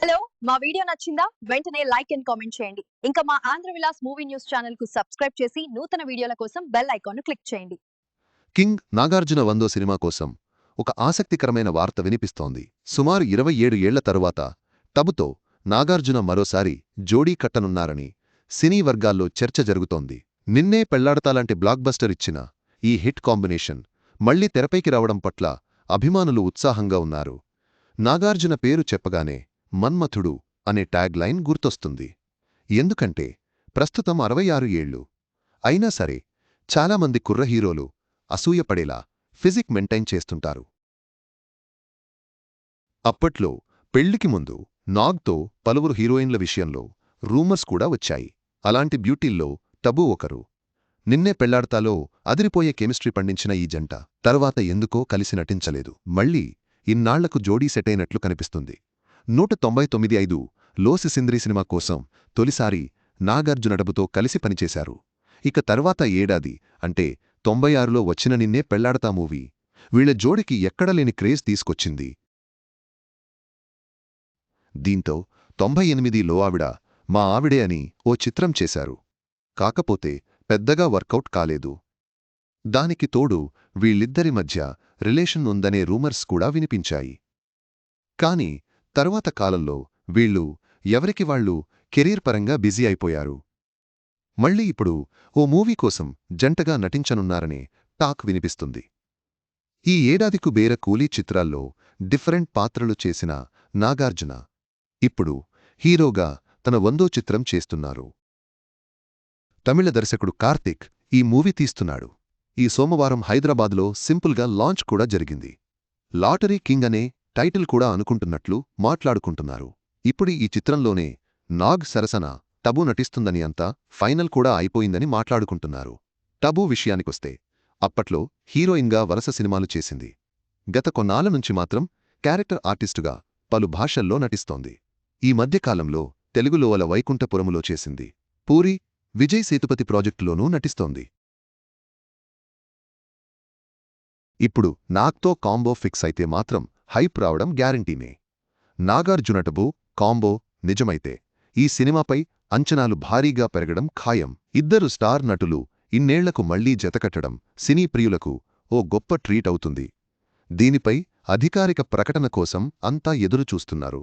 Hello! మా video నచ్చిందా? వెంటనే లైక్ అండ్ కామెంట్ చేయండి. ఇంకా మా ఆంధ్ర విలాస్ మూవీ న్యూస్ ఛానెల్‌కు సబ్స్క్రైబ్ చేసి నూతన వీడియోల కోసం బెల్ ఐకాన్‌ను క్లిక్ చేయండి. కింగ్ నాగార్జున 100వ సినిమా కోసం ఒక ఆసక్తికరమైన వార్త వినిపిస్తోంది. సుమారు 27 ఏళ్ల తరువాత టబుతో నాగార్జున మరోసారి జోడీ కట్టనున్నారని సినీ వర్గాల్లో చర్చ జరుగుతోంది. నిన్నే పెళ్లాడతాలాంటి బ్లాక్బస్టర్ ఇచ్చిన ఈ హిట్ కాంబినేషన్ మళ్లీ తెరపైకి రావడం పట్ల అభిమానులు ఉత్సాహంగా ఉన్నారు. నాగార్జున పేరు చెప్పగానే మన్మథుడు అనే ట్యాగ్ లైన్ గుర్తొస్తుంది. ఎందుకంటే ప్రస్తుతం 66 ఏళ్లు అయినా సరే చాలామంది కుర్ర హీరోలు అసూయపడేలా ఫిజిక్ మెయింటైన్ చేస్తుంటారు. అప్పట్లో పెళ్లికి ముందు నాగ్తో పలువురు హీరోయిన్ల విషయంలో రూమర్స్ కూడా వచ్చాయి. అలాంటి బ్యూటీల్లో టబు ఒకరు. నిన్నే పెళ్లాడతాలో అదిరిపోయే కెమిస్ట్రీ పండించిన ఈ జంట తర్వాత ఎందుకో కలిసి నటించలేదు. మళ్లీ ఇన్నాళ్లకు జోడీ సెటైనట్లు కనిపిస్తుంది. 199 లో సిసింద్రి సినిమా కోసం తొలిసారి నాగార్జున టబుతో కలిసి పనిచేశారు. ఇక తర్వాత ఏడాది అంటే 96లో వచ్చిన నిన్నే పెళ్లాడతా మూవీ వీళ్ల జోడికి ఎక్కడలేని క్రేజ్ తీసుకొచ్చింది. దీంతో 98లో ఆవిడ మా ఆవిడే అని ఓ చిత్రం చేశారు. కాకపోతే పెద్దగా వర్కౌట్ కాలేదు. దానికి తోడు వీళ్ళిద్దరి మధ్య రిలేషన్ ఉందనే రూమర్స్ కూడా వినిపించాయి. కాని తరువాత కాలంలో వీళ్ళు ఎవరికి వాళ్ళు కెరీర్ పరంగా బిజీ అయిపోయారు. మళ్ళీ ఇప్పుడు ఓ మూవీ కోసం జంటగా నటించనున్నారనే టాక్ వినిపిస్తుంది. ఈ ఏడాదికు బేర కూలీ చిత్రాల్లో డిఫరెంట్ పాత్రలు చేసిన నాగార్జున ఇప్పుడు హీరోగా తన 100వ చిత్రం చేస్తున్నారు. తమిళ దర్శకుడు కార్తిక్ ఈ మూవీ తీస్తున్నాడు. ఈ సోమవారం హైదరాబాద్లో సింపుల్గా లాంచ్ కూడా జరిగింది. లాటరీ కింగ్ అనే టైటిల్ కూడా అనుకుంటున్నట్లు మాట్లాడుకుంటున్నారు. ఇప్పుడు ఈ చిత్రంలోనే నాగ్ సరసన టబు నటిస్తుందని అంతా ఫైనల్ కూడా అయిపోయిందని మాట్లాడుకుంటున్నారు. టబు విషయానికొస్తే అప్పట్లో హీరోయిన్గా వరుస సినిమాలు చేసింది. గత కొన్నాళ్ల నుంచి మాత్రం క్యారెక్టర్ ఆర్టిస్టుగా పలు భాషల్లో నటిస్తోంది. ఈ మధ్యకాలంలో తెలుగులో అల వైకుంఠపురములో చేసింది. పూరి, విజయ్ సేతుపతి ప్రాజెక్టులోనూ నటిస్తోంది. ఇప్పుడు నాగ్తో కాంబో ఫిక్స్ అయితే మాత్రం హైప్ రావడం గ్యారంటీనే. నాగార్జున టబు కాంబో నిజమైతే ఈ సినిమాపై అంచనాలు భారీగా పెరగడం ఖాయం. ఇద్దరు స్టార్ నటులు ఇన్నేళ్లకు మళ్లీ జతకట్టడం సినీ ప్రియులకు ఓ గొప్ప ట్రీట్ అవుతుంది. దీనిపై అధికారిక ప్రకటన కోసం అంతా ఎదురుచూస్తున్నారు.